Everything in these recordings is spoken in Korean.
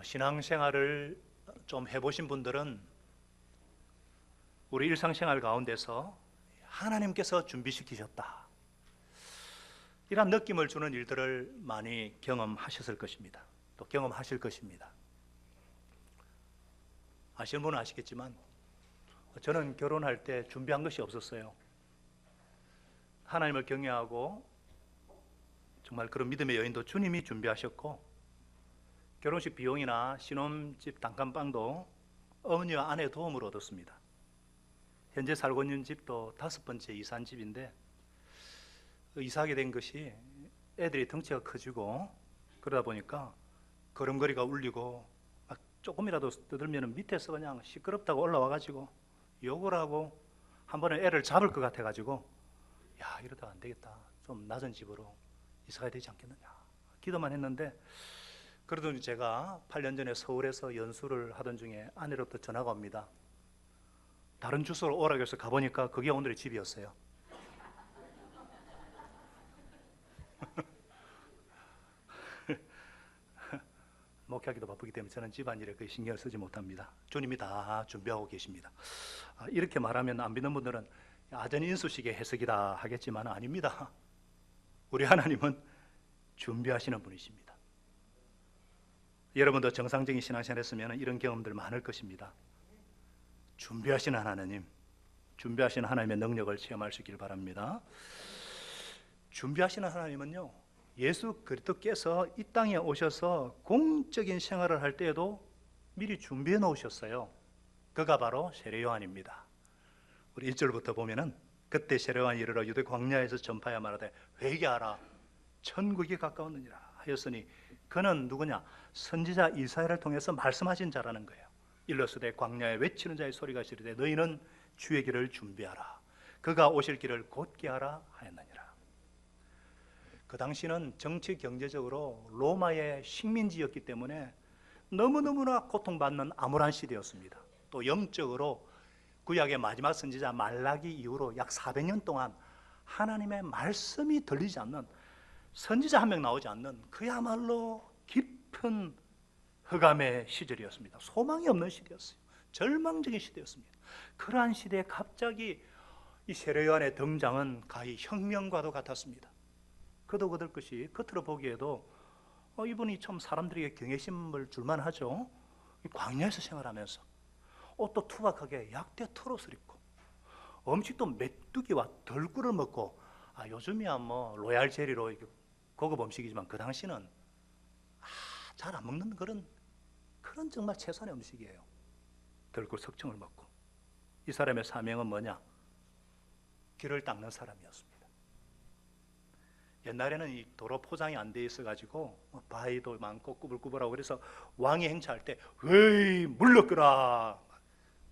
신앙생활을 좀 해보신 분들은 우리 일상생활 가운데서 하나님께서 준비시키셨다, 이런 느낌을 주는 일들을 많이 경험하셨을 것입니다. 또 경험하실 것입니다. 아시는 분은 아시겠지만 저는 결혼할 때 준비한 것이 없었어요. 하나님을 경외하고 정말 그런 믿음의 여인도 주님이 준비하셨고, 결혼식 비용이나 신혼집 단칸방도 어머니와 아내의 도움을 얻었습니다. 현재 살고 있는 집도 5번째 이사한 집인데, 이사하게 된 것이 애들이 덩치가 커지고 그러다 보니까 걸음걸이가 울리고 막 조금이라도 떠들면 밑에서 그냥 시끄럽다고 올라와가지고 욕을 하고, 한 번은 애를 잡을 것 같아가지고 야, 이러다 안 되겠다, 좀 낮은 집으로 이사가야 되지 않겠느냐 기도만 했는데, 그러더니 제가 8년 전에 서울에서 연수를 하던 중에 아내로부터 전화가 옵니다. 다른 주소로 오라고 해서 가보니까 그게 오늘의 집이었어요. 목회하기도 바쁘기 때문에 저는 집안일에 거의 신경을 쓰지 못합니다. 주님이 다 준비하고 계십니다. 이렇게 말하면 안 믿는 분들은 아전인수식의 해석이다 하겠지만 아닙니다. 우리 하나님은 준비하시는 분이십니다. 여러분도 정상적인 신앙생활 했으면 이런 경험들 많을 것입니다. 준비하시는 하나님, 준비하시는 하나님의 능력을 체험할 수 있길 바랍니다. 준비하시는 하나님은요, 예수 그리스도께서 이 땅에 오셔서 공적인 생활을 할 때에도 미리 준비해 놓으셨어요. 그가 바로 세례 요한입니다. 우리 1절부터 보면은, 그때 세례 요한이 이르러 유대 광야에서 전파하여 말하되 회개하라, 천국이 가까웠느니라 하였으니, 그는 누구냐? 선지자 이사야를 통해서 말씀하신 자라는 거예요. 일러스되 광야에 외치는 자의 소리가 지르되 너희는 주의 길을 준비하라, 그가 오실 길을 곧게 하라 하였느니라. 그 당시는 정치 경제적으로 로마의 식민지였기 때문에 너무너무나 고통받는 암울한 시대였습니다. 또 영적으로 구약의 마지막 선지자 말라기 이후로 약 400년 동안 하나님의 말씀이 들리지 않는, 선지자 한 명 나오지 않는 그야말로 깊은 흑암의 시절이었습니다. 소망이 없는 시대였어요. 절망적인 시대였습니다. 그러한 시대에 갑자기 이 세례 요한의 등장은 가히 혁명과도 같았습니다. 그도 그들 것이 겉으로 보기에도 이분이 참 사람들에게 경외심을 줄만 하죠. 광야에서 생활하면서 옷도 투박하게 약대 털옷을 입고 음식도 메뚜기와 덜꿀을 먹고, 요즘이야 뭐 로얄 제리로 고급 음식이지만 그 당시는 잘 안 먹는 그런 정말 최선의 음식이에요. 덜꿀 석청을 먹고. 이 사람의 사명은 뭐냐? 길을 닦는 사람이었습니다. 옛날에는 이 도로 포장이 안 돼 있어가지고 바위도 많고 꾸불꾸불하고, 그래서 왕이 행차할 때 에이 물러끄라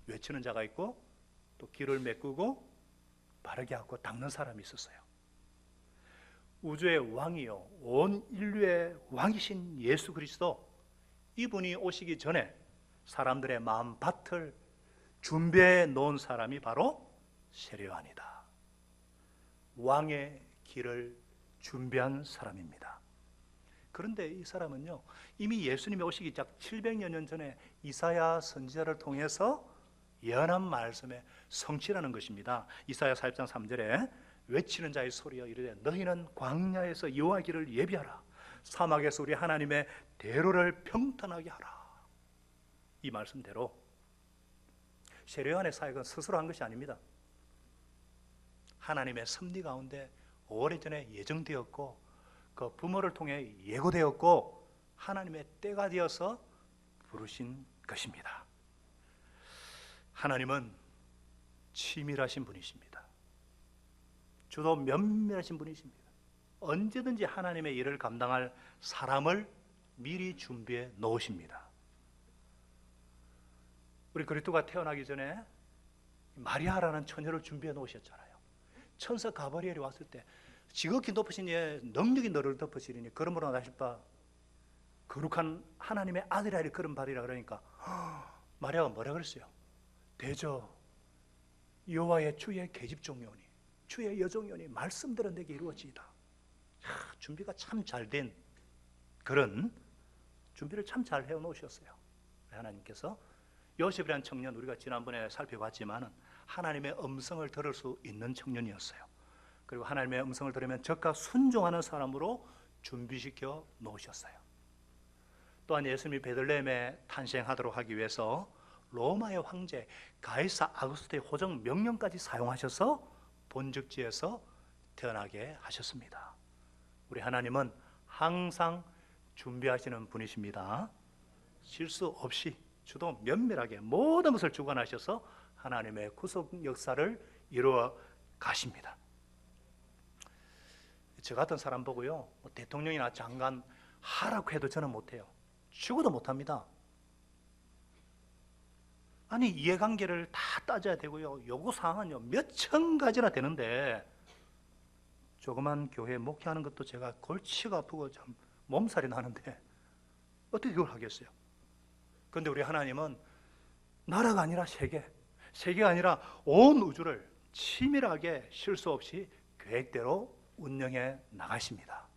외치는 자가 있고, 또 길을 메꾸고 바르게 하고 닦는 사람이 있었어요. 우주의 왕이요, 온 인류의 왕이신 예수 그리스도, 이분이 오시기 전에 사람들의 마음밭을 준비해 놓은 사람이 바로 세례 요한이다. 왕의 길을 준비한 사람입니다. 그런데 이 사람은요, 이미 예수님이 오시기 약 700여 년 전에 이사야 선지자를 통해서 예언한 말씀의 성취라는 것입니다. 이사야 40장 3절에 외치는 자의 소리여 이르되 너희는 광야에서 여호와 길을 예비하라, 사막에서 우리 하나님의 대로를 평탄하게 하라. 이 말씀대로 세례 요한의 사역은 스스로 한 것이 아닙니다. 하나님의 섭리 가운데 오래전에 예정되었고, 그 부모를 통해 예고되었고, 하나님의 때가 되어서 부르신 것입니다. 하나님은 치밀하신 분이십니다. 주도 면밀하신 분이십니다. 언제든지 하나님의 일을 감당할 사람을 미리 준비해 놓으십니다. 우리 그리스도가 태어나기 전에 마리아라는 처녀를 준비해 놓으셨잖아요. 천사 가브리엘이 왔을 때 지극히 높으신 이의 능력이 너를 덮으시리니 그러므로 나실 바 거룩한 하나님의 아들이라 그런 받으리라. 그러니까 마리아가 뭐라 그랬어요? 대저 여호와의 주의 계집종이오니 주의 여종이오니 말씀대로 내게 이루어지이다. 준비가 참 잘 된 그런 준비를 참 잘 해놓으셨어요. 하나님께서 요셉이라는 청년, 우리가 지난번에 살펴봤지만 하나님의 음성을 들을 수 있는 청년이었어요. 그리고 하나님의 음성을 들으면 적극 순종하는 사람으로 준비시켜 놓으셨어요. 또한 예수님이 베들레헴에 탄생하도록 하기 위해서 로마의 황제 가이사 아구스토의 호정 명령까지 사용하셔서 본적지에서 태어나게 하셨습니다. 우리 하나님은 항상 준비하시는 분이십니다. 실수 없이 주도 면밀하게 모든 것을 주관하셔서 하나님의 구속 역사를 이루어 가십니다. 저 같은 사람 보고요, 대통령이나 장관 하라고 해도 저는 못해요. 죽어도 못합니다. 아니, 이해관계를 다 따져야 되고요, 요구사항은요 몇천 가지나 되는데 조그만 교회 목회하는 것도 제가 골치가 아프고 참 몸살이 나는데 어떻게 그걸 하겠어요? 그런데 우리 하나님은 나라가 아니라 세계가 아니라 온 우주를 치밀하게 실수 없이 계획대로 운영해 나가십니다.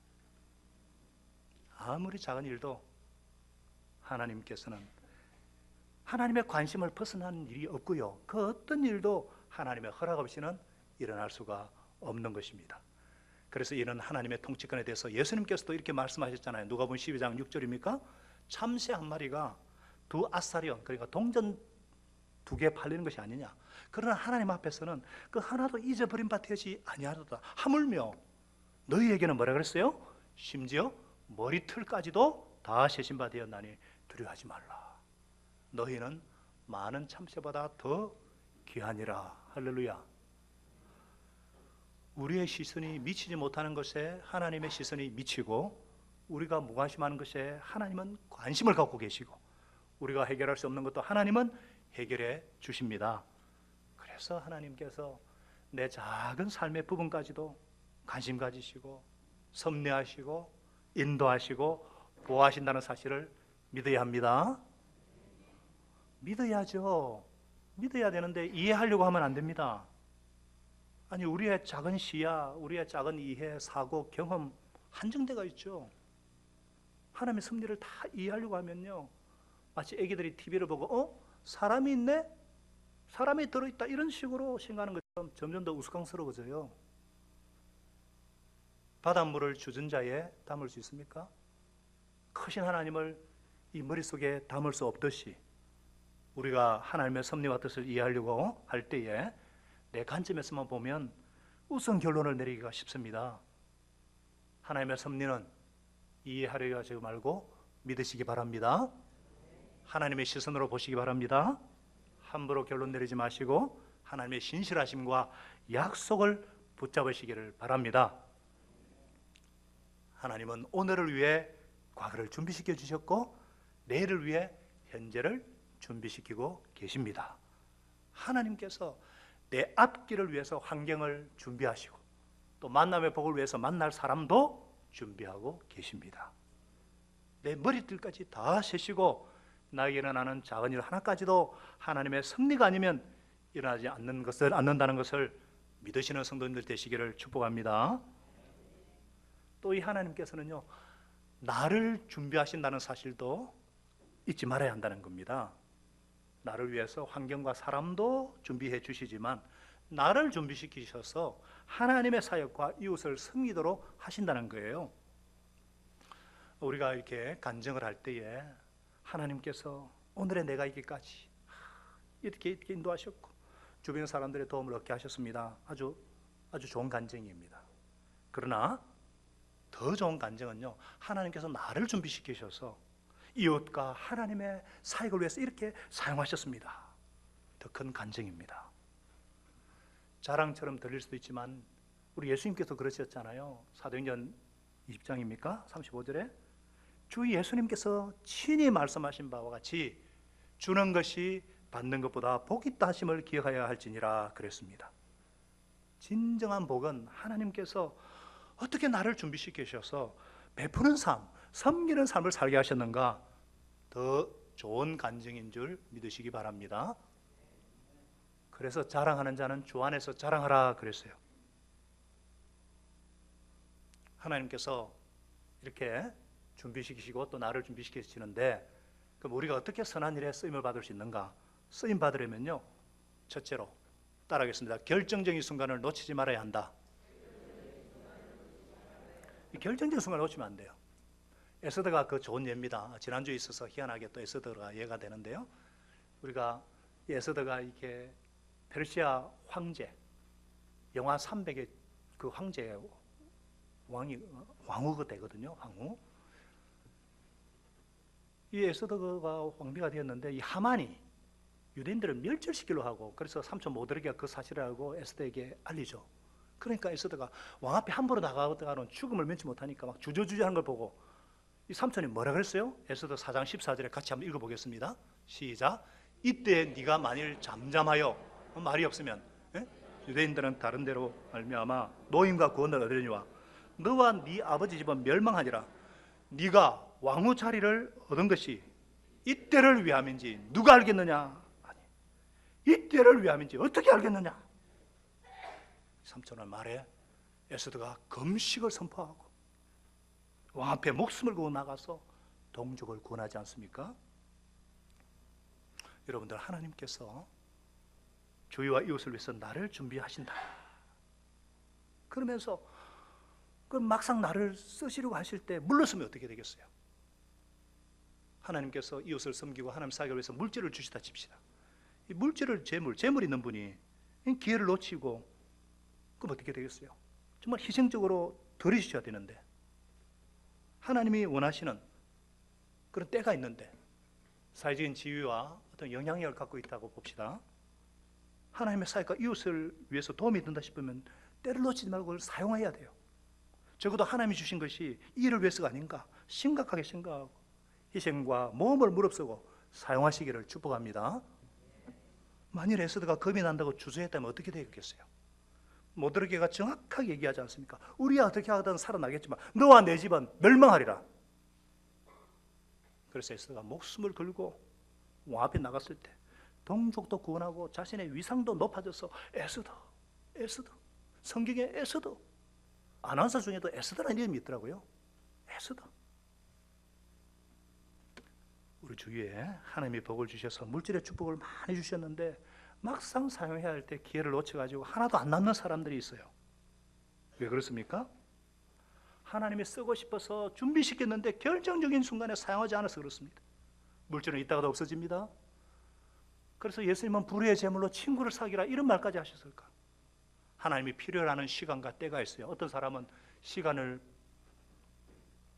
아무리 작은 일도 하나님께서는 하나님의 관심을 벗어나는 일이 없고요, 그 어떤 일도 하나님의 허락 없이는 일어날 수가 없는 것입니다. 그래서 이런 하나님의 통치권에 대해서 예수님께서도 이렇게 말씀하셨잖아요. 누가복음 12장 6절입니까? 참새 한 마리가 두 아사리온, 그러니까 동전 2개 팔리는 것이 아니냐. 그러나 하나님 앞에서는 그 하나도 잊어버린 바 되지 아니하도다. 하물며 너희에게는 뭐라 그랬어요? 심지어 머리털까지도 다 세신 바 되었나니 두려워하지 말라. 너희는 많은 참새보다 더 귀하니라. 할렐루야. 우리의 시선이 미치지 못하는 것에 하나님의 시선이 미치고, 우리가 무관심하는 것에 하나님은 관심을 갖고 계시고, 우리가 해결할 수 없는 것도 하나님은 해결해 주십니다. 그래서 하나님께서 내 작은 삶의 부분까지도 관심 가지시고 섭리하시고 인도하시고 보호하신다는 사실을 믿어야 합니다. 믿어야죠. 믿어야 되는데 이해하려고 하면 안 됩니다. 아니, 우리의 작은 시야, 우리의 작은 이해, 사고, 경험 한정대가 있죠. 하나님의 섭리를 다 이해하려고 하면요, 마치 애기들이 TV를 보고 사람이 있네? 사람이 들어있다, 이런 식으로 생각하는 것처럼 점점 더 우스꽝스러워져요. 바닷물을 주전자에 담을 수 있습니까? 크신 하나님을 이 머릿속에 담을 수 없듯이 우리가 하나님의 섭리와 뜻을 이해하려고 할 때에 내 관점에서만 보면 우선 결론을 내리기가 쉽습니다. 하나님의 섭리는 이해하려고 하지 말고 믿으시기 바랍니다. 하나님의 시선으로 보시기 바랍니다. 함부로 결론 내리지 마시고 하나님의 신실하심과 약속을 붙잡으시기를 바랍니다. 하나님은 오늘을 위해 과거를 준비시켜 주셨고 내일을 위해 현재를 준비시키고 계십니다. 하나님께서 내 앞길을 위해서 환경을 준비하시고 또 만남의 복을 위해서 만날 사람도 준비하고 계십니다. 내 머리들까지 다 세시고 나에게 일어나는 작은 일 하나까지도 하나님의 섭리가 아니면 일어나지 않는다는 것을 믿으시는 성도님들 되시기를 축복합니다. 또 이 하나님께서는요, 나를 준비하신다는 사실도 잊지 말아야 한다는 겁니다. 나를 위해서 환경과 사람도 준비해 주시지만 나를 준비시키셔서 하나님의 사역과 이웃을 섬기도록 하신다는 거예요. 우리가 이렇게 간증을 할 때에 하나님께서 오늘의 내가 있기까지 이렇게 인도하셨고 주변 사람들의 도움을 얻게 하셨습니다. 아주 좋은 간증입니다. 그러나 더 좋은 간증은요, 하나님께서 나를 준비시키셔서 이웃과 하나님의 사역을 위해서 이렇게 사용하셨습니다. 더 큰 간증입니다. 자랑처럼 들릴 수도 있지만 우리 예수님께서 그러셨잖아요. 사도행전 20장입니까? 35절에 주 예수님께서 친히 말씀하신 바와 같이 주는 것이 받는 것보다 복이 있다 하심을 기억하여야 할지니라 그랬습니다. 진정한 복은 하나님께서 어떻게 나를 준비시키셔서 베푸는 삶, 섬기는 삶을 살게 하셨는가, 더 좋은 간증인 줄 믿으시기 바랍니다. 그래서 자랑하는 자는 주 안에서 자랑하라 그랬어요. 하나님께서 이렇게 준비시키시고 또 나를 준비시키시는데, 그럼 우리가 어떻게 선한 일에 쓰임을 받을 수 있는가? 쓰임 받으려면요, 첫째로 따라하겠습니다. 결정적인 순간을 놓치지 말아야 한다. 이 결정적인 순간을 놓치면 안 돼요. 에스더가 그 좋은 예입니다. 지난주에 있어서 희한하게 또 에스더가 예가 되는데요. 우리가 에스더가 이렇게 페르시아 황제, 영하 300의 그 황제의 왕후가 되거든요. 왕후. 이 에스더가 황비가 되었는데, 이 하만이 유대인들을 멸절시키려 하고, 그래서 삼촌 모드르게가 그 사실을 알고 에스더에게 알리죠. 그러니까 에스더가 왕 앞에 함부로 나가다가는 죽음을 면치 못하니까 막 주저주저하는 걸 보고 이 삼촌이 뭐라 그랬어요? 에스더 4장 14절에 같이 한번 읽어보겠습니다. 시작. 이때 네가 만일 잠잠하여, 말이 없으면, 유대인들은 다른 데로 말미암아 노임과 구원을 얻으려니와 너와 네 아버지 집은 멸망하니라. 네가 왕후 자리를 얻은 것이 이때를 위함인지 누가 알겠느냐? 아니, 이때를 위함인지 어떻게 알겠느냐? 삼촌의 말에 에스더가 금식을 선포하고 왕 앞에 목숨을 걸고 나가서 동족을 구원하지 않습니까? 여러분들, 하나님께서 주위와 이웃을 위해서 나를 준비하신다. 그러면서 그 막상 나를 쓰시려고 하실 때 물러서면 어떻게 되겠어요? 하나님께서 이웃을 섬기고 하나님 사역을 위해서 물질을 주시다 칩시다. 이 물질을 재물 있는 분이 기회를 놓치고 그럼 어떻게 되겠어요? 정말 희생적으로 들이셔야 되는데, 하나님이 원하시는 그런 때가 있는데 사회적인 지위와 어떤 영향력을 갖고 있다고 봅시다. 하나님의 사역과 이웃을 위해서 도움이 된다 싶으면 때를 놓치지 말고 그걸 사용해야 돼요. 적어도 하나님이 주신 것이 이 일을 위해서가 아닌가 심각하게 생각하고 희생과 모험을 무릅쓰고 사용하시기를 축복합니다. 만일 에스더가 겁이 난다고 주저했다면 어떻게 되겠어요? 모드르게가 정확하게 얘기하지 않습니까? 우리야 어떻게 하든 살아나겠지만 너와 내 집은 멸망하리라. 그래서 에스더가 목숨을 걸고 왕 앞에 나갔을 때 동족도 구원하고 자신의 위상도 높아져서 에스더, 성경에 에스더, 아나운서 중에도 에스더라는 이름이 있더라고요. 에스더. 우리 주위에 하나님이 복을 주셔서 물질의 축복을 많이 주셨는데 막상 사용해야 할 때 기회를 놓쳐가지고 하나도 안 남는 사람들이 있어요. 왜 그렇습니까? 하나님이 쓰고 싶어서 준비시켰는데 결정적인 순간에 사용하지 않아서 그렇습니다. 물질은 있다가도 없어집니다. 그래서 예수님은 불의의 제물로 친구를 사귀라 이런 말까지 하셨을까? 하나님이 필요로 하는 시간과 때가 있어요. 어떤 사람은 시간을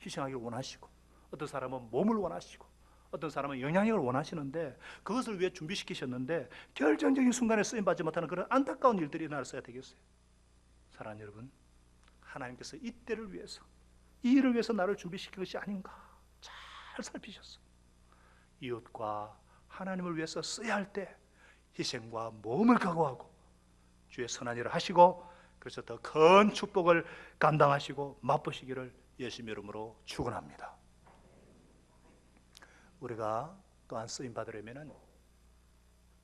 희생하기를 원하시고, 어떤 사람은 몸을 원하시고, 어떤 사람은 영향력을 원하시는데 그것을 위해 준비시키셨는데 결정적인 순간에 쓰임받지 못하는 그런 안타까운 일들이 일어나서야 되겠어요. 사랑하는 여러분, 하나님께서 이때를 위해서, 이 일을 위해서 나를 준비시킨 것이 아닌가 잘 살피셨어. 이웃과 하나님을 위해서 써야 할 때 희생과 모험을 각오하고 주의 선한 일을 하시고, 그래서 더 큰 축복을 감당하시고 맛보시기를 예수님의 이름으로 축원합니다. 우리가 또한 쓰임 받으려면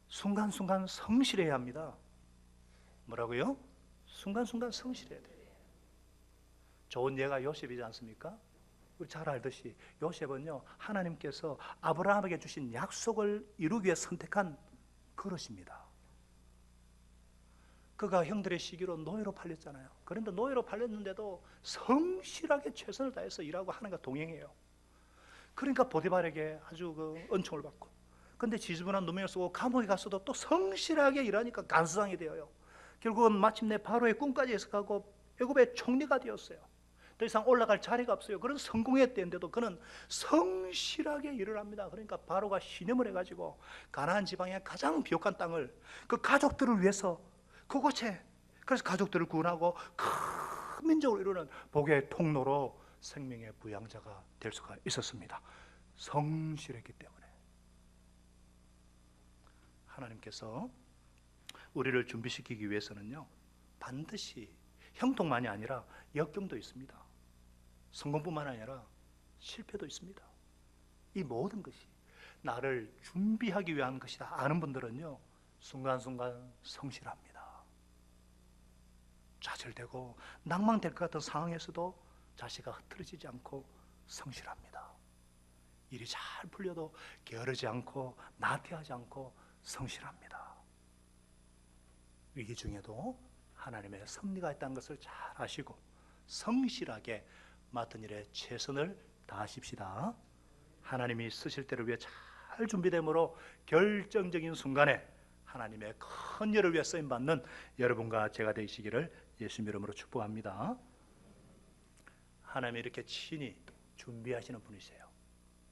순간순간 성실해야 합니다. 뭐라고요? 순간순간 성실해야 돼요. 좋은 예가 요셉이지 않습니까? 우리 잘 알듯이 요셉은요, 하나님께서 아브라함에게 주신 약속을 이루기 위해 선택한 그릇입니다. 그가 형들의 시기로 노예로 팔렸잖아요. 그런데 노예로 팔렸는데도 성실하게 최선을 다해서 일하고 하나님과 동행해요. 그러니까 보디발에게 아주 그 은총을 받고, 근데 지저분한 누명을 쓰고 감옥에 갔어도 또 성실하게 일하니까 간수장이 되어요. 결국은 마침내 바로의 꿈까지 해석하고 애굽의 총리가 되었어요. 더 이상 올라갈 자리가 없어요. 그런 성공의 때인데도 그는 성실하게 일을 합니다. 그러니까 바로가 신임을 해가지고 가나안 지방의 가장 비옥한 땅을 그 가족들을 위해서 그곳에, 그래서 가족들을 구원하고 큰 민족을 이루는 복의 통로로 생명의 부양자가 될 수가 있었습니다. 성실했기 때문에. 하나님께서 우리를 준비시키기 위해서는요, 반드시 형통만이 아니라 역경도 있습니다. 성공뿐만 아니라 실패도 있습니다. 이 모든 것이 나를 준비하기 위한 것이다 아는 분들은요, 순간순간 성실합니다. 좌절되고 낭망될 것 같은 상황에서도 자세가 흐트러지지 않고 성실합니다. 일이 잘 풀려도 게으르지 않고 나태하지 않고 성실합니다. 위기 중에도 하나님의 섭리가 있다는 것을 잘 아시고 성실하게 맡은 일에 최선을 다하십시다. 하나님이 쓰실 때를 위해 잘 준비되므로 결정적인 순간에 하나님의 큰 일을 위해 쓰임받는 여러분과 제가 되시기를 예수님 이름으로 축복합니다. 하나님이 이렇게 친히 준비하시는 분이세요.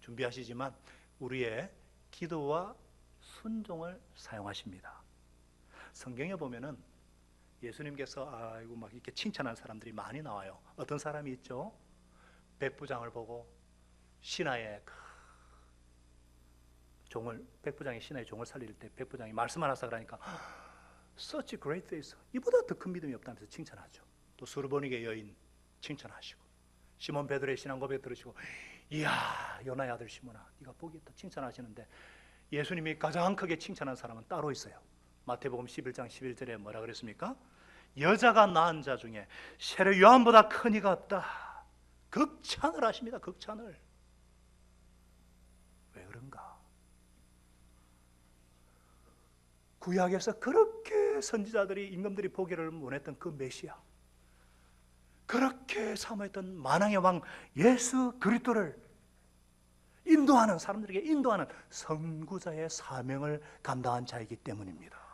준비하시지만 우리의 기도와 순종을 사용하십니다. 성경에 보면은 예수님께서 아이고 막 이렇게 칭찬한 사람들이 많이 나와요. 어떤 사람이 있죠? 백부장을 보고 신하의 백부장이 신하의 종을 살릴 때 백부장이 말씀하나서 그러니까 such great faith, 이보다 더 큰 믿음이 없다면서 칭찬하죠. 또 수르보니게 여인 칭찬하시고 시몬 베드로의 신앙 고백 들으시고 이야 요나의 아들 시몬아 네가 복이 있다 칭찬하시는데 예수님이 가장 크게 칭찬한 사람은 따로 있어요. 마태복음 11장 11절에 뭐라 그랬습니까? 여자가 낳은 자 중에 세례 요한보다 큰 이가 없다. 극찬을 하십니다. 극찬을. 왜 그런가? 구약에서 그렇게 선지자들이 임금들이 보기를 원했던 그 메시아, 그렇게 사모했던 만왕의 왕 예수 그리스도를 인도하는 사람들에게 인도하는 선구자의 사명을 감당한 자이기 때문입니다.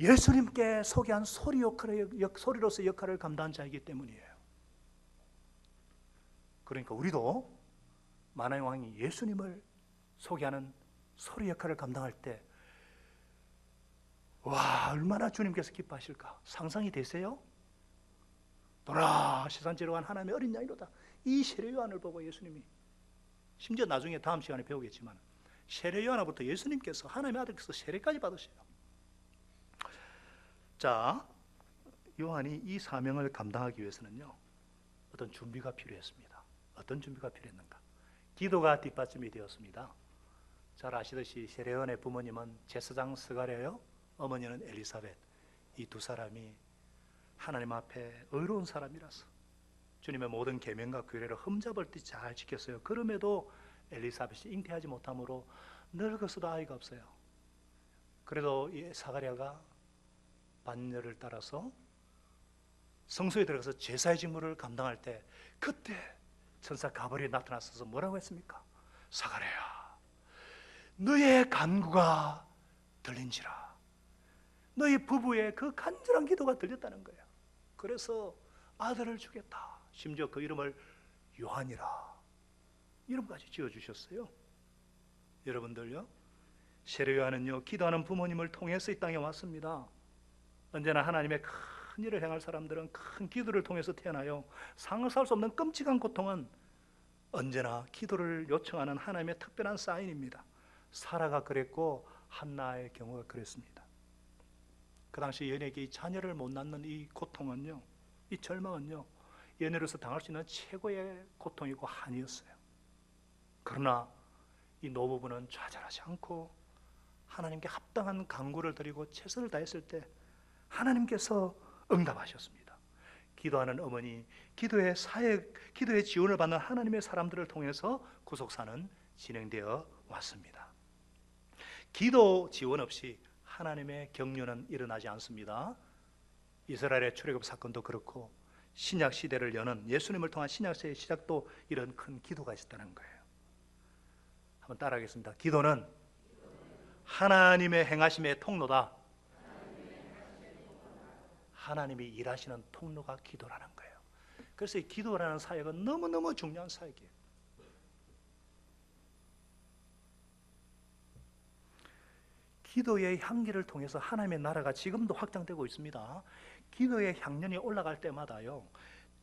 예수님께 소개한 소리로서 역할을 감당한 자이기 때문이에요. 그러니까 우리도 만왕의 왕이 예수님을 소개하는 소리 역할을 감당할 때 와, 얼마나 주님께서 기뻐하실까? 상상이 되세요? 보라, 세상 지루한 하나님의 어린 양이로다. 이 세례 요한을 보고 예수님이, 심지어 나중에 다음 시간에 배우겠지만 세례 요한부터 예수님께서 하나님의 아들께서 세례까지 받으셔요. 자, 요한이 이 사명을 감당하기 위해서는요, 어떤 준비가 필요했습니다. 어떤 준비가 필요했는가? 기도가 뒷받침이 되었습니다. 잘 아시듯이 세례 요한의 부모님은 제사장 스가랴요, 어머니는 엘리사벳. 이 두 사람이 하나님 앞에 의로운 사람이라서 주님의 모든 계명과 규례를 흠잡을듯 잘 지켰어요. 그럼에도 엘리사벳이 잉태하지 못함으로 늙어서도 아이가 없어요. 그래도 이 사가랴가 반열을 따라서 성소에 들어가서 제사의 직무를 감당할 때 그때 천사 가브리엘이 나타나서 뭐라고 했습니까? 사가랴야, 너의 간구가 들린지라. 너희 부부의 그 간절한 기도가 들렸다는 거예요. 그래서 아들을 주겠다. 심지어 그 이름을 요한이라 이름까지 지어주셨어요. 여러분들요, 세례 요한은요, 기도하는 부모님을 통해서 이 땅에 왔습니다. 언제나 하나님의 큰 일을 행할 사람들은 큰 기도를 통해서 태어나요. 상상할 수 없는 끔찍한 고통은 언제나 기도를 요청하는 하나님의 특별한 사인입니다. 사라가 그랬고 한나의 경우가 그랬습니다. 그 당시 연예계 이 자녀를 못 낳는 이 고통은요, 이 절망은요, 연예로서 당할 수 있는 최고의 고통이고 한이었어요. 그러나 이 노부부는 좌절하지 않고 하나님께 합당한 간구를 드리고 최선을 다했을 때 하나님께서 응답하셨습니다. 기도하는 어머니, 기도의 지원을 받는 하나님의 사람들을 통해서 구속사는 진행되어 왔습니다. 기도 지원 없이 하나님의 경륜은 일어나지 않습니다. 이스라엘의 출애굽 사건도 그렇고 신약 시대를 여는 예수님을 통한 신약 시대의 시작도 이런 큰 기도가 있었다는 거예요. 한번 따라하겠습니다. 기도는 하나님의 행하심의 통로다. 하나님이 일하시는 통로가 기도라는 거예요. 그래서 이 기도라는 사역은 너무너무 중요한 사역이에요. 기도의 향기를 통해서 하나님의 나라가 지금도 확장되고 있습니다. 기도의 향연이 올라갈 때마다요,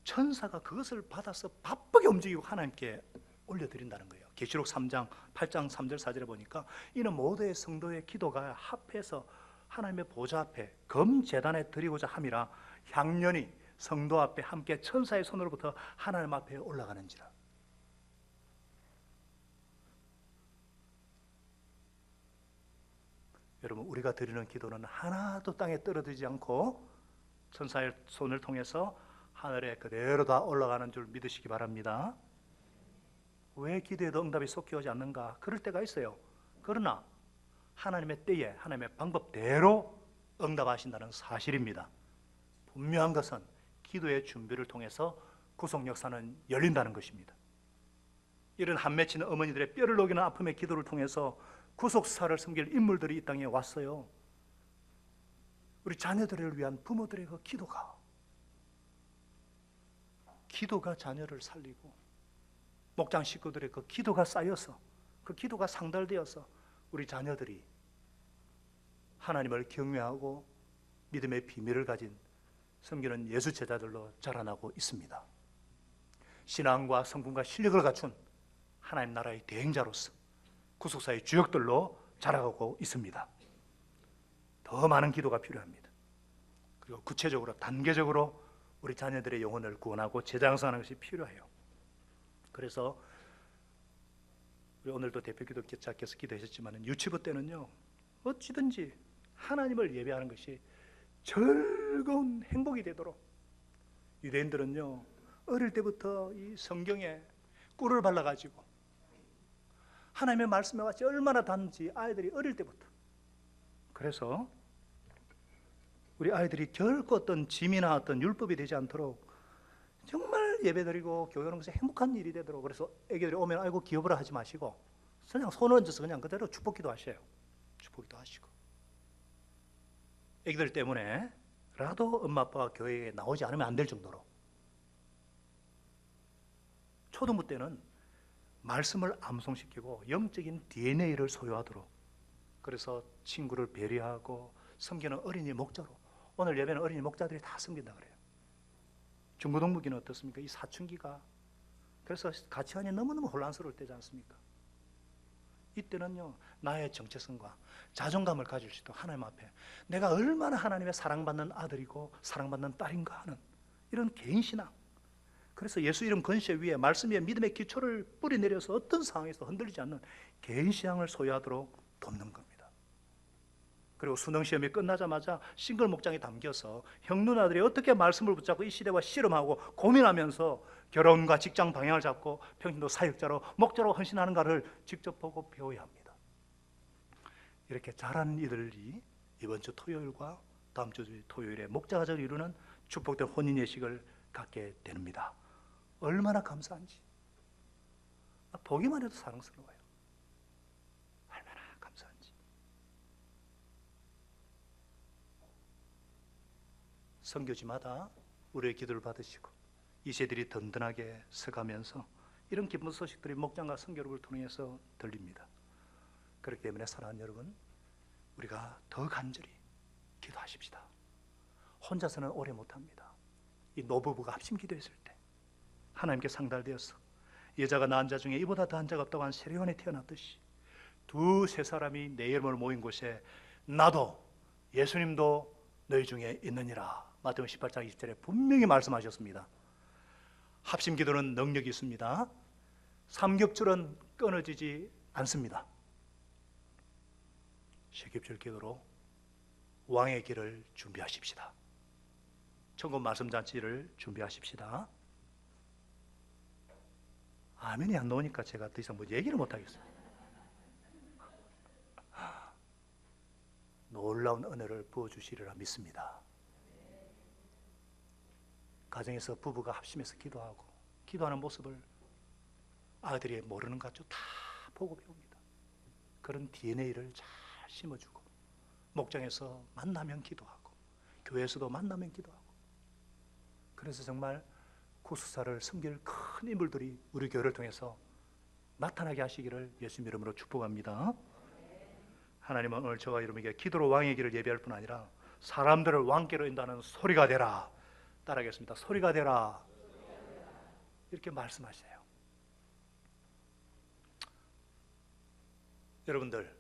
천사가 그것을 받아서 바쁘게 움직이고 하나님께 올려드린다는 거예요. 계시록 3장 8장 3절 4절에 보니까 이는 모두의 성도의 기도가 합해서 하나님의 보좌 앞에 금제단에 드리고자 함이라 향연이 성도 앞에 함께 천사의 손으로부터 하나님 앞에 올라가는지라. 여러분, 우리가 드리는 기도는 하나도 땅에 떨어지지 않고 천사의 손을 통해서 하늘에 그대로 다 올라가는 줄 믿으시기 바랍니다. 왜 기도에도 응답이 속히 오지 않는가? 그럴 때가 있어요. 그러나 하나님의 때에 하나님의 방법대로 응답하신다는 사실입니다. 분명한 것은 기도의 준비를 통해서 구속 역사는 열린다는 것입니다. 이런 한 맺히는 어머니들의 뼈를 녹이는 아픔의 기도를 통해서 구속사를 섬길 인물들이 이 땅에 왔어요. 우리 자녀들을 위한 부모들의 그 기도가 자녀를 살리고, 목장 식구들의 그 기도가 쌓여서, 그 기도가 상달되어서 우리 자녀들이 하나님을 경외하고 믿음의 비밀을 가진 섬기는 예수 제자들로 자라나고 있습니다. 신앙과 성품과 실력을 갖춘 하나님 나라의 대행자로서 구속사의 주역들로 자라가고 있습니다. 더 많은 기도가 필요합니다. 그리고 구체적으로 단계적으로 우리 자녀들의 영혼을 구원하고 재장성하는 것이 필요해요. 그래서 우리 오늘도 대표 기도자께서 기도하셨지만 유치부 때는요, 어찌든지 하나님을 예배하는 것이 즐거운 행복이 되도록, 유대인들은요 어릴 때부터 이 성경에 꿀을 발라가지고 하나님의 말씀에 같이 얼마나 닿는지 아이들이 어릴 때부터, 그래서 우리 아이들이 결코 어떤 짐이나 어떤 율법이 되지 않도록 정말 예배드리고 교회하는 것이 행복한 일이 되도록, 그래서 애기들이 오면 아이고 기어보라 하지 마시고 그냥 손 얹어서 그냥 그대로 축복기도 하셔요. 축복기도 하시고, 애기들 때문에라도 엄마 아빠가 교회에 나오지 않으면 안 될 정도로. 초등부 때는 말씀을 암송시키고 영적인 DNA를 소유하도록, 그래서 친구를 배려하고 섬기는 어린이 목자로, 오늘 예배는 어린이 목자들이 다 섬긴다 그래요. 중고등부기는 어떻습니까? 이 사춘기가, 그래서 가치관이 너무너무 혼란스러울 때지 않습니까? 이때는요 나의 정체성과 자존감을 가질 수 있도록 하나님 앞에 내가 얼마나 하나님의 사랑받는 아들이고 사랑받는 딸인가 하는 이런 개인신앙, 그래서 예수 이름 건세 위에 말씀 위에 믿음의 기초를 뿌리내려서 어떤 상황에서 흔들리지 않는 개인신앙을 소유하도록 돕는 겁니다. 그리고 수능시험이 끝나자마자 싱글 목장에 담겨서 형 누나들이 어떻게 말씀을 붙잡고 이 시대와 씨름하고 고민하면서 결혼과 직장 방향을 잡고 평신도 사역자로 목자로 헌신하는가를 직접 보고 배워야 합니다. 이렇게 잘하는 이들이 이번 주 토요일과 다음 주 토요일에 목자가족을 이루는 축복된 혼인 예식을 갖게 됩니다. 얼마나 감사한지, 보기만 해도 사랑스러워요. 얼마나 감사한지. 선교지마다 우리의 기도를 받으시고 이 세들이 든든하게 서가면서 이런 기쁜 소식들이 목장과 선교를 통해서 들립니다. 그렇기 때문에 사랑하는 여러분, 우리가 더 간절히 기도하십시다. 혼자서는 오래 못합니다. 이 노부부가 합심 기도했을 때 하나님께 상달되어서 여자가 낳은 자 중에 이보다 더한 자가 없다고 한 세례요한에 태어났듯이 두세 사람이 내 이름으로 모인 곳에 나도 예수님도 너희 중에 있느니라, 마태복음 18장 20절에 분명히 말씀하셨습니다. 합심 기도는 능력이 있습니다. 삼겹줄은 끊어지지 않습니다. 쉐깁줄 기도로 왕의 길을 준비하십시다. 천국 말씀 잔치를 준비하십시다. 아멘이 안 나오니까 제가 더 이상 뭐 얘기를 못 하겠어요. 놀라운 은혜를 부어주시리라 믿습니다. 가정에서 부부가 합심해서 기도하고 기도하는 모습을 아들이 모르는 것 같죠? 다 보고 배웁니다. 그런 DNA를 잘 심어주고, 목장에서 만나면 기도하고 교회에서도 만나면 기도하고, 그래서 정말 구속사를 섬길 큰 인물들이 우리 교회를 통해서 나타나게 하시기를 예수님 이름으로 축복합니다. 하나님은 오늘 저와 여러분에게 기도로 왕의 길을 예배할 뿐 아니라 사람들을 왕께로 인도하는 소리가 되라, 따라하겠습니다. 소리가 되라, 이렇게 말씀하세요. 여러분들,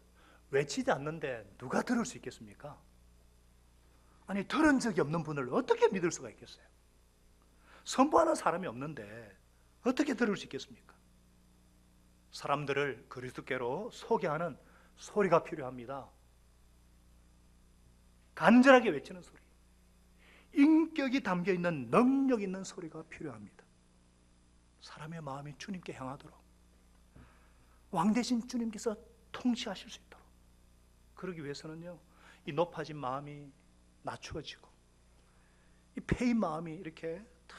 외치지 않는데 누가 들을 수 있겠습니까? 아니, 들은 적이 없는 분을 어떻게 믿을 수가 있겠어요? 선포하는 사람이 없는데 어떻게 들을 수 있겠습니까? 사람들을 그리스도께로 소개하는 소리가 필요합니다. 간절하게 외치는 소리, 인격이 담겨있는 능력 있는 소리가 필요합니다. 사람의 마음이 주님께 향하도록 왕 대신 주님께서 통치하실 수 있도록, 그러기 위해서는요, 이 높아진 마음이 낮추어지고 이 패인 마음이 이렇게 다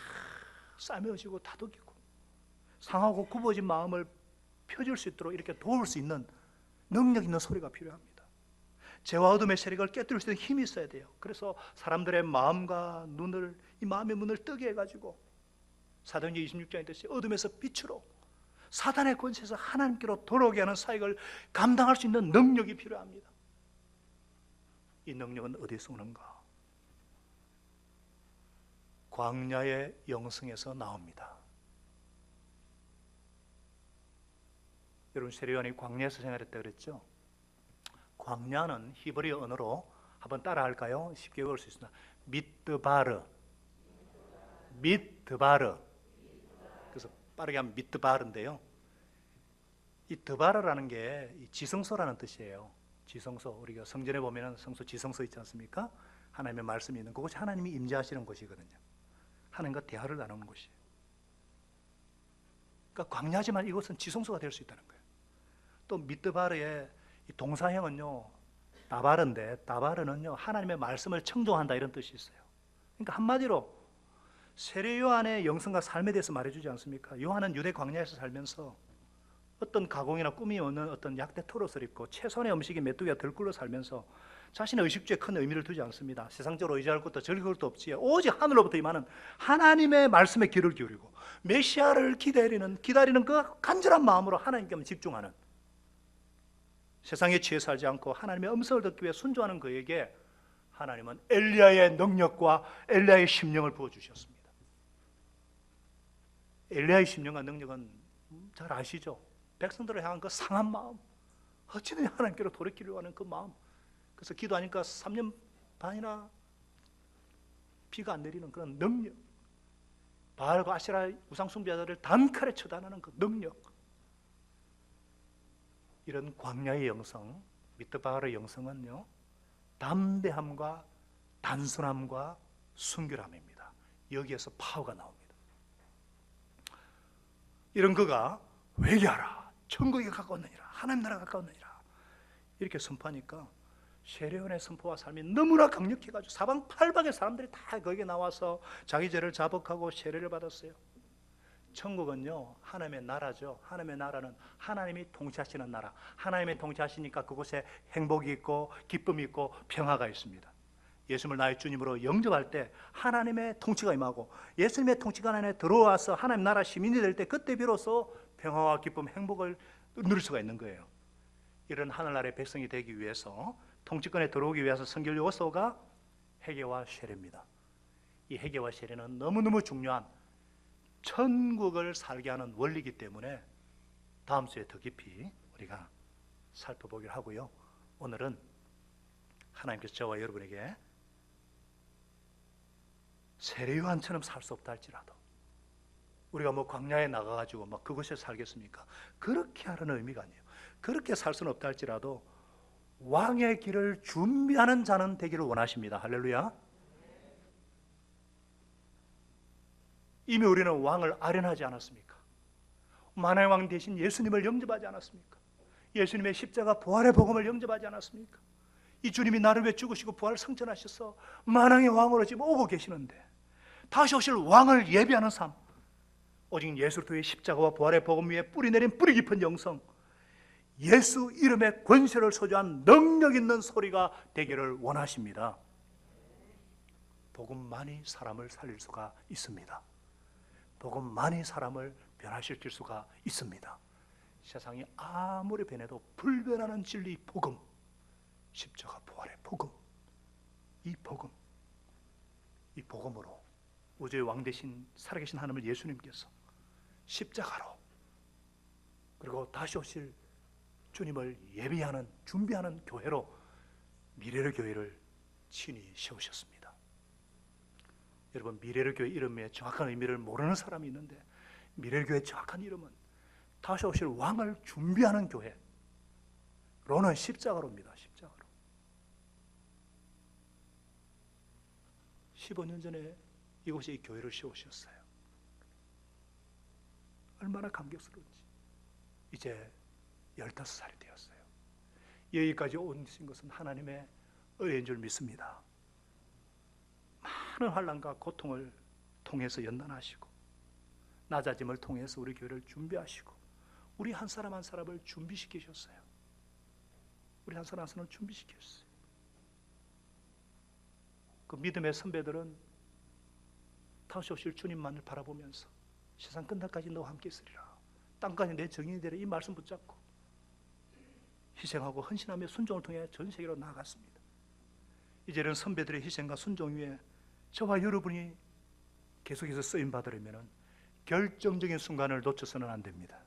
싸매어지고 다독이고 상하고 굽어진 마음을 펴줄 수 있도록 이렇게 도울 수 있는 능력 있는 소리가 필요합니다. 죄와 어둠의 세력을 깨뜨릴 수 있는 힘이 있어야 돼요. 그래서 사람들의 마음과 눈을, 이 마음의 문을 뜨게 해가지고 사도행전 26장에 있듯이 어둠에서 빛으로, 사단의 권세에서 하나님께로 돌아오게 하는 사역을 감당할 수 있는 능력이 필요합니다. 이 능력은 어디서 오는가? 광야의 영성에서 나옵니다. 여러분, 세례요한이 광야에서 생활했다 그랬죠? 광야는 히브리 언어로 한번 따라 할까요? 쉽게 외울 수 있습니다. 미드바르. 미드바르. 그래서 빠르게 하면 미드바르인데요, 이 드바르라는 게 지성소라는 뜻이에요. 지성소, 우리가 성전에 보면 성소 지성소 있지 않습니까? 하나님의 말씀이 있는 그곳이 하나님이 임재하시는 곳이거든요. 하나님과 대화를 나누는 곳이에요. 그러니까 광야지만 이곳은 지성소가 될 수 있다는 거예요. 또 미드바르의 이 동사형은요, 따바르인데, 따바르는요, 하나님의 말씀을 청종한다 이런 뜻이 있어요. 그러니까 한마디로 세례 요한의 영성과 삶에 대해서 말해주지 않습니까? 요한은 유대 광야에서 살면서 어떤 가공이나 꿈이 없는 어떤 약대 털옷을 입고 최선의 음식이 메뚜기와 들꿀로 살면서 자신의 의식주에 큰 의미를 두지 않습니다. 세상적으로 의지할 것도 즐길 것도 없지, 오직 하늘로부터 임하는 하나님의 말씀에 귀를 기울이고 메시아를 기다리는 그 간절한 마음으로 하나님께만 집중하는, 세상에 취해 살지 않고 하나님의 음성을 듣기 위해 순종하는 그에게 하나님은 엘리야의 능력과 엘리야의 심령을 부어주셨습니다. 엘리야의 심령과 능력은 잘 아시죠? 백성들을 향한 그 상한 마음, 어찌든 하나님께로 돌이키려고 하는 그 마음. 그래서 기도하니까 3년 반이나 비가 안 내리는 그런 능력, 바알과 아세라 우상 숭배자들을 단칼에 처단하는 그 능력, 이런 광야의 영성, 미드바르의 영성은요, 담대함과 단순함과 순결함입니다. 여기에서 파워가 나옵니다. 이런 그가 회개하라, 천국에 가까웠느니라, 하나님 나라가 가까웠느니라 이렇게 선포하니까 세례요한의 선포와 삶이 너무나 강력해가지고 사방팔방의 사람들이 다 거기에 나와서 자기 죄를 자복하고 세례를 받았어요. 천국은요, 하나님의 나라죠. 하나님의 나라는 하나님이 통치하시는 나라. 하나님이 통치하시니까 그곳에 행복이 있고 기쁨이 있고 평화가 있습니다. 예수님을 나의 주님으로 영접할 때 하나님의 통치가 임하고 예수님의 통치가 안에 들어와서 하나님 나라 시민이 될 때 그때 비로소 평화와 기쁨, 행복을 누릴 수가 있는 거예요. 이런 하늘나라의 백성이 되기 위해서, 통치권에 들어오기 위해서 선결 요소가 회개와 세례입니다. 이 회개와 세례는 너무너무 중요한 천국을 살게 하는 원리이기 때문에 다음 주에 더 깊이 우리가 살펴보기로 하고요. 오늘은 하나님께서 저와 여러분에게 세례 요한처럼 살 수 없다 할지라도, 우리가 뭐 광야에 나가가지고 막 그곳에 살겠습니까? 그렇게 하라는 의미가 아니에요. 그렇게 살 수는 없다 할지라도 왕의 길을 준비하는 자는 되기를 원하십니다. 할렐루야. 이미 우리는 왕을 아련하지 않았습니까? 만왕의 왕 대신 예수님을 영접하지 않았습니까? 예수님의 십자가 부활의 복음을 영접하지 않았습니까? 이 주님이 나를 위해 죽으시고 부활을 성천하셔서 만왕의 왕으로 지금 오고 계시는데, 다시 오실 왕을 예비하는 삶, 오직 예수 그리스도의 십자가와 부활의 복음 위에 뿌리내린 뿌리 깊은 영성, 예수 이름의 권세를 소유한 능력 있는 소리가 되기를 원하십니다. 복음만이 사람을 살릴 수가 있습니다. 복음만이 사람을 변화시킬 수가 있습니다. 세상이 아무리 변해도 불변하는 진리 복음, 십자가 부활의 복음, 이 복음으로 우주의 왕 대신 살아계신 하나님을 예수님께서 십자가로, 그리고 다시 오실 주님을 예비하는, 준비하는 교회로 미래의 교회를 친히 세우셨습니다. 여러분, 미래의 교회 이름의 정확한 의미를 모르는 사람이 있는데, 미래의 교회의 정확한 이름은 다시 오실 왕을 준비하는 교회로는 십자가로입니다. 십자가로. 15년 전에 이곳에 이 교회를 세우셨어요. 얼마나 감격스러운지. 이제 15살이 되었어요. 여기까지 오신 것은 하나님의 은혜인 줄 믿습니다. 많은 환난과 고통을 통해서 연단하시고 낮아짐을 통해서 우리 교회를 준비하시고 우리 한 사람 한 사람을 준비시키셨어요. 우리 한 사람 한 사람을 준비시켰어요. 그 믿음의 선배들은 다시 오실 주님만을 바라보면서 세상 끝날까지 너와 함께 있으리라, 땅까지 내 정인이 되리라, 이 말씀 붙잡고 희생하고 헌신하며 순종을 통해 전 세계로 나아갔습니다. 이제는 선배들의 희생과 순종 위에 저와 여러분이 계속해서 쓰임 받으려면 결정적인 순간을 놓쳐서는 안 됩니다.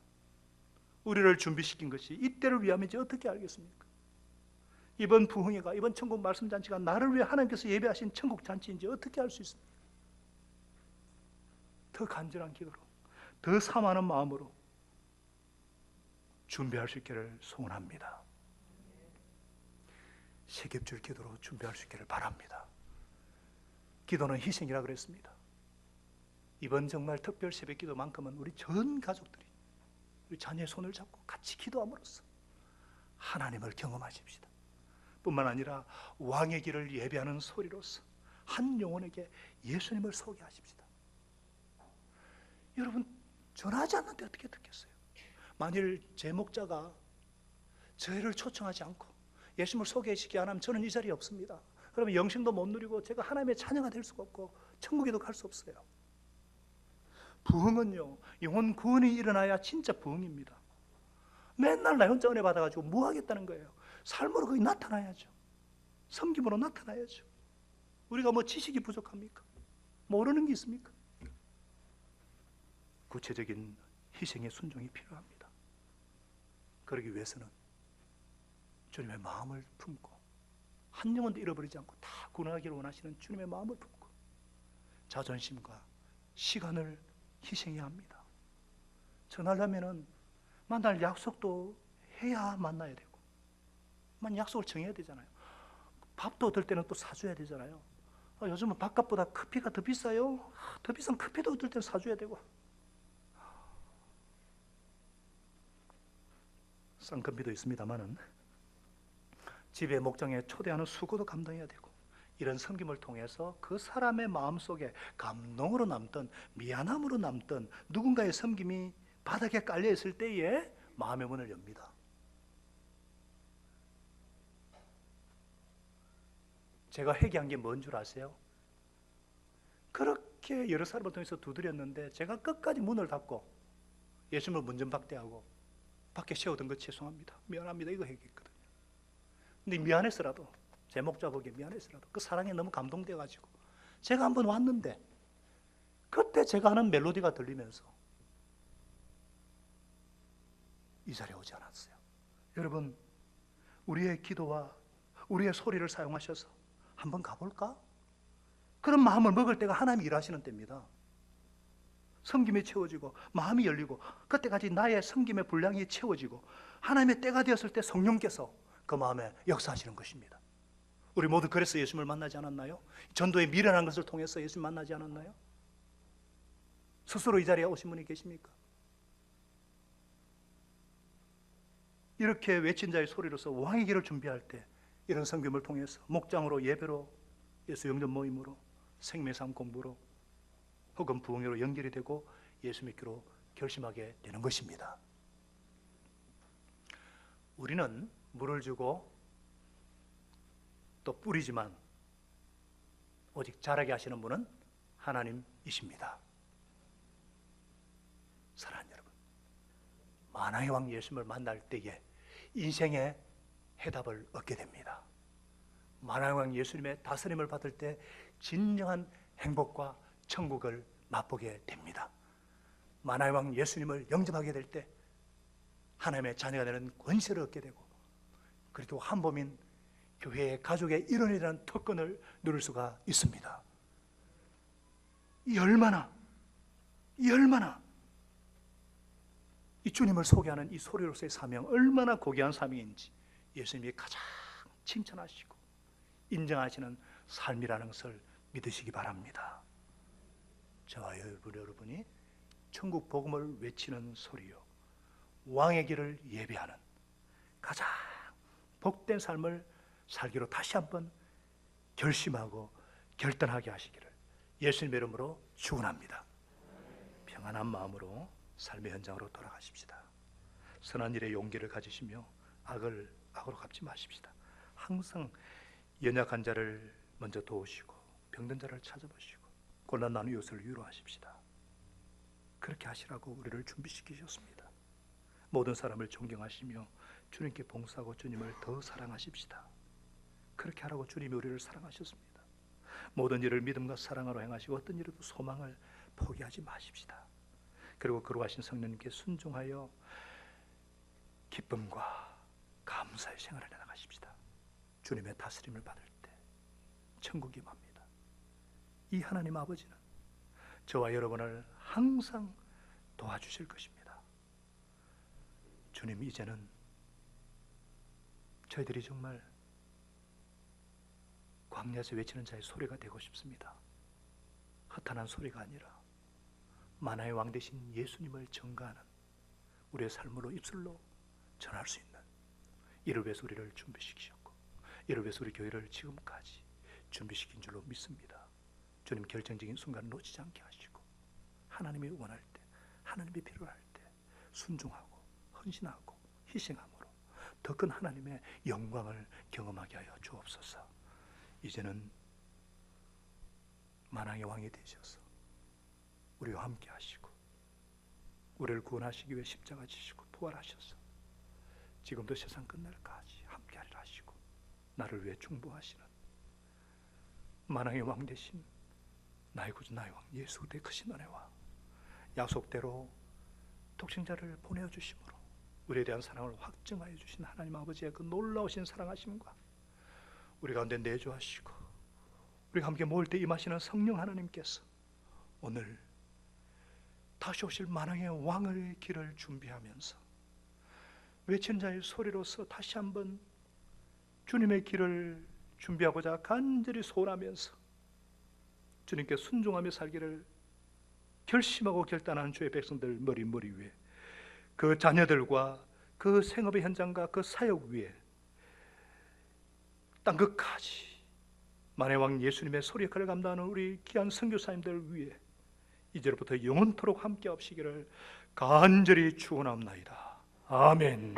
우리를 준비시킨 것이 이때를 위함인지 어떻게 알겠습니까? 이번 부흥회가, 이번 천국 말씀 잔치가 나를 위해 하나님께서 예배하신 천국 잔치인지 어떻게 알 수 있습니까? 더 간절한 기도로, 더 사모하는 마음으로 준비할 수 있기를 소원합니다. 세겹줄 기도로 준비할 수 있기를 바랍니다. 기도는 희생이라 그랬습니다. 이번 정말 특별 새벽 기도만큼은 우리 전 가족들이 우리 자녀의 손을 잡고 같이 기도함으로써 하나님을 경험하십시다. 뿐만 아니라 왕의 길을 예배하는 소리로서 한 영혼에게 예수님을 소개하십시다. 여러분, 전하지 않는데 어떻게 듣겠어요? 만일 제 목자가 저희를 초청하지 않고 예수님을 소개시키지 않으면 저는 이 자리에 없습니다. 그러면 영생도 못 누리고 제가 하나님의 자녀가 될 수가 없고 천국에도 갈 수 없어요. 부흥은요, 영혼 구원이 일어나야 진짜 부흥입니다. 맨날 나 혼자 은혜 받아가지고 뭐 하겠다는 거예요? 삶으로 거기 나타나야죠. 섬김으로 나타나야죠. 우리가 뭐 지식이 부족합니까? 모르는 게 있습니까? 구체적인 희생의 순종이 필요합니다. 그러기 위해서는 주님의 마음을 품고 한 영혼도 잃어버리지 않고 다 구원하기를 원하시는 주님의 마음을 품고 자존심과 시간을 희생해야 합니다. 전하려면은 만날 약속도 해야 만나야 되고, 만 약속을 정해야 되잖아요. 밥도 얻을 때는 또 사줘야 되잖아요. 요즘은 밥값보다 커피가 더 비싸요. 더 비싼 커피도 얻을 때는 사줘야 되고, 쌍커피도 있습니다만은 집에 목장에 초대하는 수고도 감당해야 되고, 이런 섬김을 통해서 그 사람의 마음속에 감동으로 남던 미안함으로 남던 누군가의 섬김이 바닥에 깔려 있을 때에 마음의 문을 엽니다. 제가 회개한 게 뭔 줄 아세요? 그렇게 여러 사람을 통해서 두드렸는데 제가 끝까지 문을 닫고 예수님을 문전박대하고 밖에 세우던 거 죄송합니다, 미안합니다, 이거 했거든요. 근데 미안해서라도, 제 목자 보기에 미안해서라도 그 사랑에 너무 감동돼가지고 제가 한번 왔는데 그때 제가 하는 멜로디가 들리면서 이 자리에 오지 않았어요. 여러분, 우리의 기도와 우리의 소리를 사용하셔서 한번 가볼까? 그런 마음을 먹을 때가 하나님이 일하시는 때입니다. 섬김이 채워지고 마음이 열리고 그때까지 나의 섬김의 분량이 채워지고 하나님의 때가 되었을 때 성령께서 그 마음에 역사하시는 것입니다. 우리 모두 그래서 예수님을 만나지 않았나요? 전도에 미련한 것을 통해서 예수님 만나지 않았나요? 스스로 이 자리에 오신 분이 계십니까? 이렇게 외친 자의 소리로서 왕의 길을 준비할 때 이런 섬김을 통해서 목장으로, 예배로, 예수 영접 모임으로, 생매삶 공부로 혹은 부흥회로 연결이 되고 예수 믿기로 결심하게 되는 것입니다. 우리는 물을 주고 또 뿌리지만 오직 자라게 하시는 분은 하나님이십니다. 사랑하는 여러분, 만왕의 왕 예수님을 만날 때에 인생의 해답을 얻게 됩니다. 만왕의 왕 예수님의 다스림을 받을 때 진정한 행복과 천국을 맛보게 됩니다. 만왕의 왕 예수님을 영접하게 될 때 하나님의 자녀가 되는 권세를 얻게 되고, 그리고 한범인 교회의 가족의 일원이라는 특권을 누릴 수가 있습니다. 이 얼마나 이 주님을 소개하는 이 소리로서의 사명, 얼마나 고귀한 사명인지 예수님이 가장 칭찬하시고 인정하시는 삶이라는 것을 믿으시기 바랍니다. 저와 여러분이 천국 복음을 외치는 소리요, 왕의 길을 예배하는 가장 복된 삶을 살기로 다시 한번 결심하고 결단하게 하시기를 예수님의 이름으로 축원합니다. 평안한 마음으로 삶의 현장으로 돌아가십시다. 선한 일에 용기를 가지시며 악을 악으로 갚지 마십시다. 항상 연약한 자를 먼저 도우시고 병든 자를 찾아보시고 곤란한 이웃을 위로하십시다. 그렇게 하시라고 우리를 준비시키셨습니다. 모든 사람을 존경하시며 주님께 봉사하고 주님을 더 사랑하십시다. 그렇게 하라고 주님이 우리를 사랑하셨습니다. 모든 일을 믿음과 사랑으로 행하시고 어떤 일에도 소망을 포기하지 마십시다. 그리고 거룩하신 성령님께 순종하여 기쁨과 감사의 생활을 해나가십시다. 주님의 다스림을 받을 때 천국이 맙니다. 이 하나님 아버지는 저와 여러분을 항상 도와주실 것입니다. 주님, 이제는 저희들이 정말 광야에서 외치는 자의 소리가 되고 싶습니다. 허탄한 소리가 아니라 만화의 왕 되신 예수님을 전가하는 우리의 삶으로 입술로 전할 수 있는, 이를 위해서 우리를 준비시키셨고 이를 위해서 우리 교회를 지금까지 준비시킨 줄로 믿습니다. 주님, 결정적인 순간을 놓치지 않게 하시고 하나님이 원할 때, 하나님이 필요할 때 순종하고 헌신하고 희생함으로 더 큰 하나님의 영광을 경험하게 하여 주옵소서. 이제는 만왕의 왕이 되셔서 우리와 함께 하시고 우리를 구원하시기 위해 십자가 지시고 부활하셔서 지금도 세상 끝날까지 함께 하리라 하시고 나를 위해 중보하시는 만왕의 왕 되신 나의 구주 나의 왕 예수 그리스도의 크신 은혜와 약속대로 독생자를 보내어 주심으로 우리에 대한 사랑을 확증하여 주신 하나님 아버지의 그 놀라우신 사랑하심과 우리 가운데 내주하시고 우리가 함께 모일 때 임하시는 성령 하나님께서 오늘 다시 오실 만왕의 왕의 길을 준비하면서 외치는 자의 소리로서 다시 한번 주님의 길을 준비하고자 간절히 소원하면서 주님께 순종하며 살기를 결심하고 결단하는 주의 백성들 머리 위에, 그 자녀들과 그 생업의 현장과 그 사역 위에, 땅끝까지 만의 왕 예수님의 소리 역할을 감당하는 우리 귀한 선교사님들 위에 이제로부터 영원토록 함께 하시기를 간절히 축원합니다. 아멘.